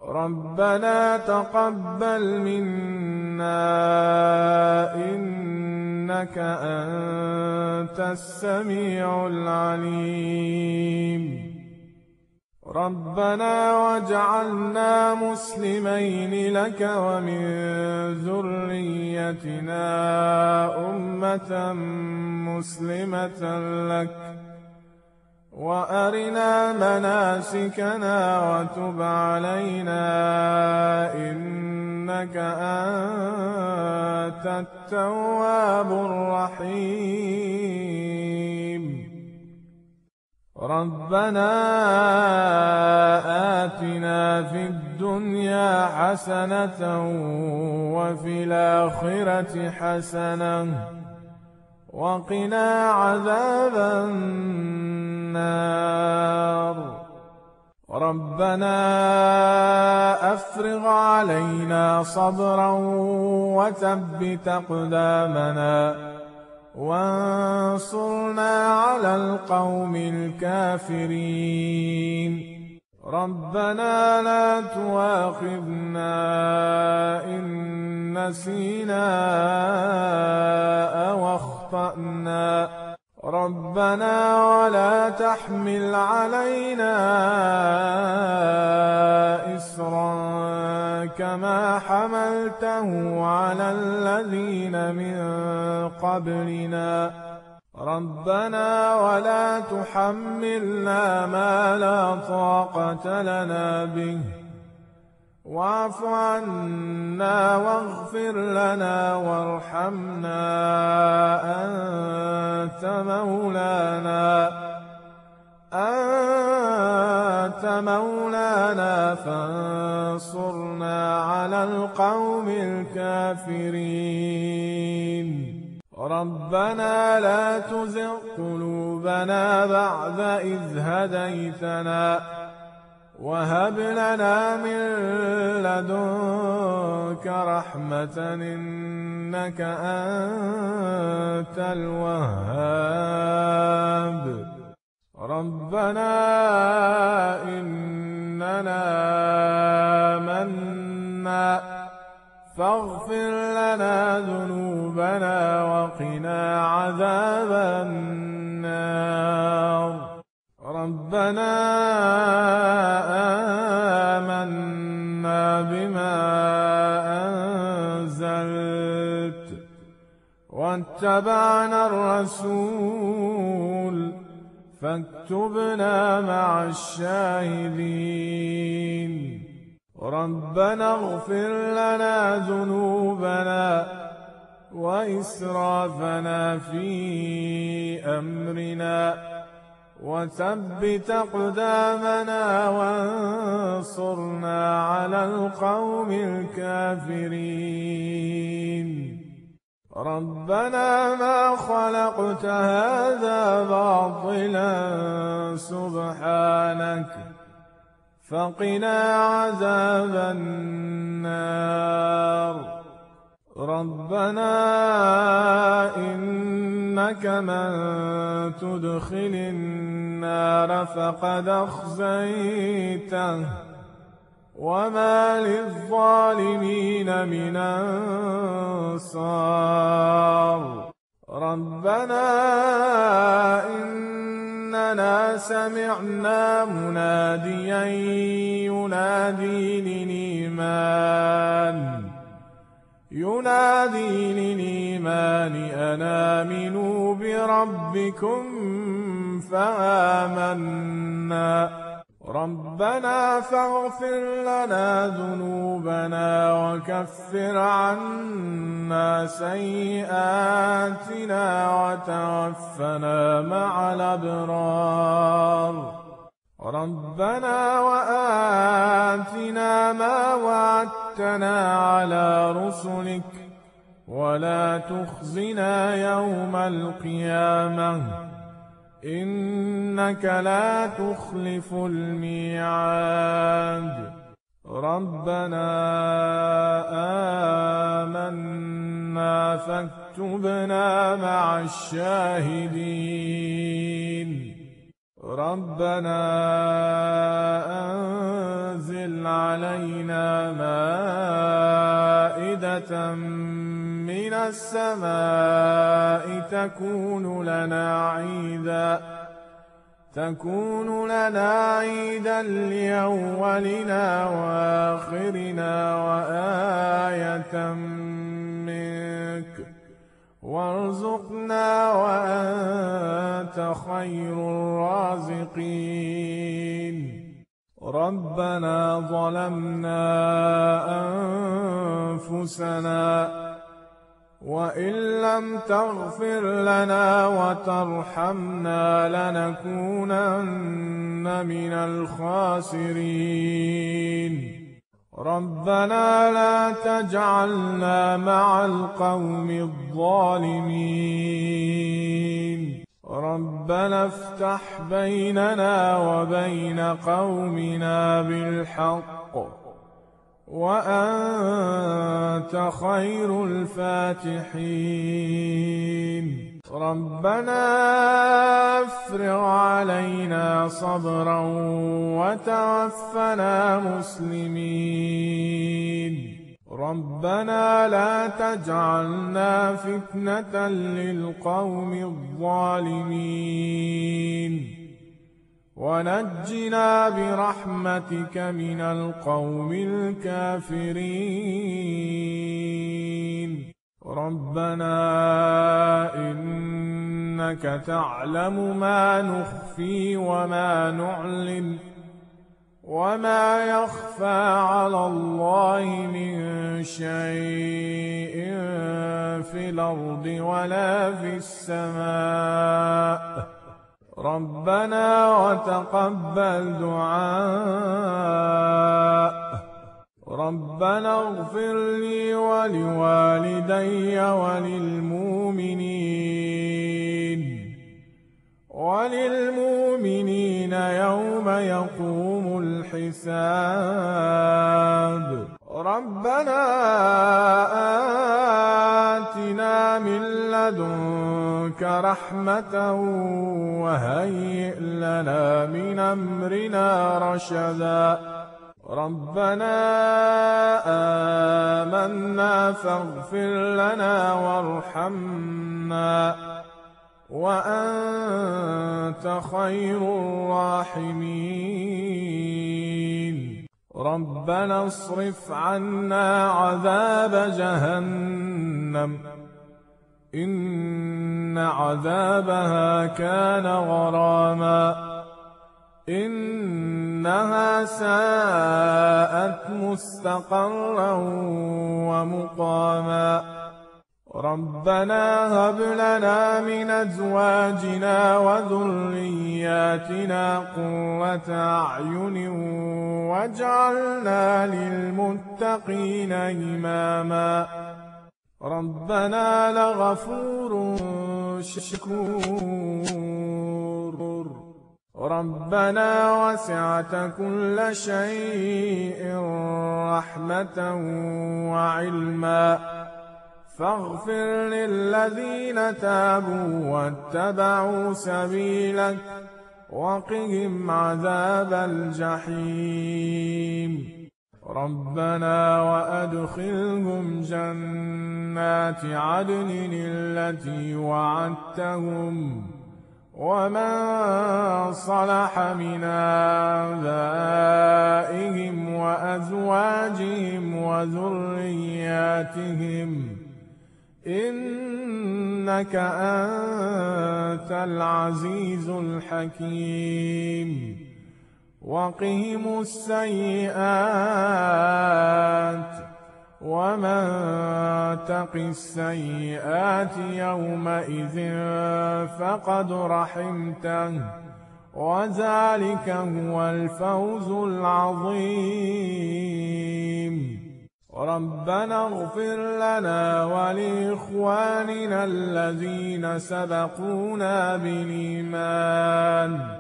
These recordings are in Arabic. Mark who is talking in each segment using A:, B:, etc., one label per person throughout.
A: ربنا تقبل منا إنك أنت السميع العليم. ربنا واجعلنا مسلمين لك ومن ذريتنا أمة مسلمة لك وأرنا مناسكنا وتب علينا إنك أنت التواب الرحيم. ربنا آتنا في الدنيا حسنة وفي الآخرة حسنة وقنا عذاب النار. ربنا أفرغ علينا صبرا وثبت أقدامنا وانصرنا على القوم الكافرين. ربنا لا تؤاخذنا إن نسينا أو أخطأنا. ربنا ولا تحمل علينا إصرا كما حملته على الذين من قبلنا. ربنا ولا تحملنا ما لا طاقة لنا به واعف عنا واغفر لنا وارحمنا أنت مولانا فانصرنا على القوم الكافرين. ربنا لا تزغ قلوبنا بعد إذ هديتنا وهب لنا من لدنك رحمة إنك أنت الوهاب. ربنا إننا آمنا فاغفر لنا ذنوبنا وقنا عذاب النار. ربنا آمنا بما أنزلت واتبعنا الرسول فاكتبنا مع الشاهدين. ربنا اغفر لنا ذنوبنا وإسرافنا في أمرنا وثبت أقدامنا وانصرنا على القوم الكافرين. ربنا ما خلقت هذا باطلا سبحانك فقنا عذاب النار. ربنا إنك من تدخل النار فقد أخزيته وما للظالمين من أنصار. ربنا إننا سمعنا مناديا ينادي للإيمان أن آمنوا بربكم فآمنا. ربنا فاغفر لنا ذنوبنا وكفر عنا سيئاتنا وتوفنا مع الأبرار. ربنا وآتنا ما وعدتنا على رسلك ولا تخزنا يوم القيامة إنك لا تخلف الميعاد. ربنا آمنا فاكتبنا مع الشاهدين. ربنا أنزل علينا مائدة من السماء تكون لنا عيدا لأولنا وآخرنا وآية منك وارزقنا وأنت خير الرازقين. ربنا ظلمنا أنفسنا وإن لم تغفر لنا وترحمنا لنكونن من الخاسرين. ربنا لا تجعلنا مع القوم الظالمين. ربنا افتح بيننا وبين قومنا بالحق وأنت خير الفاتحين. ربنا افرغ علينا صبرا وتوفنا مسلمين. ربنا لا تجعلنا فتنة للقوم الظالمين ونجنا برحمتك من القوم الكافرين. ربنا إنك تعلم ما نخفي وما نعلن وما يخفى على الله من شيء في الأرض ولا في السماء. ربنا وتقبل دعاء. ربنا اغفر لي ولوالدي وللمؤمنين يوم يقوم الحساب. ربنا آتنا من لدنك رحمة وهيئ لنا من أمرنا رشدا. ربنا آمنا فاغفر لنا وارحمنا وأنت خير الراحمين. ربنا اصرف عنا عذاب جهنم إن عذابها كان غراما إنها ساءت مستقرا ومقاما. ربنا هب لنا من أزواجنا وذرياتنا قرة أعين واجعلنا للمتقين إماما. ربنا لغفور شكور. ربنا وسعت كل شيء رحمة وعلما فاغفر للذين تابوا واتبعوا سبيلك وقهم عذاب الجحيم. ربنا وأدخلهم جنات عدن التي وعدتهم ومن صلح من آبائهم وأزواجهم وذرياتهم إنك أنت العزيز الحكيم. وقهم السيئات ومن تق السيئات يومئذ فقد رحمته وذلك هو الفوز العظيم. ربنا اغفر لنا ولإخواننا الذين سبقونا بالإيمان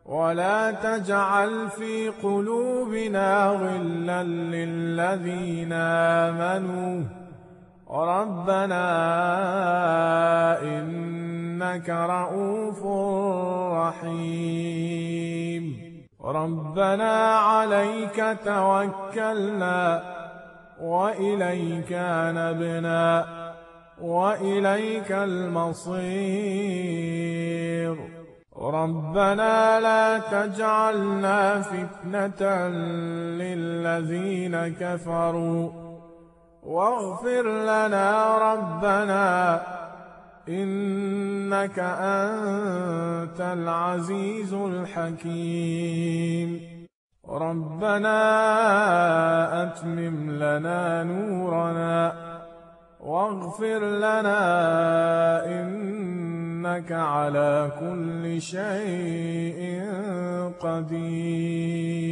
A: ولا تجعل في قلوبنا غلا للذين آمنوا ربنا إنك إنك رؤوف رحيم. ربنا عليك توكلنا وإليك نبنا وإليك المصير. ربنا لا تجعلنا فتنة للذين كفروا واغفر لنا ربنا إنك أنت العزيز الحكيم. ربنا أتمم لنا نورنا واغفر لنا إنك على كل شيء قدير.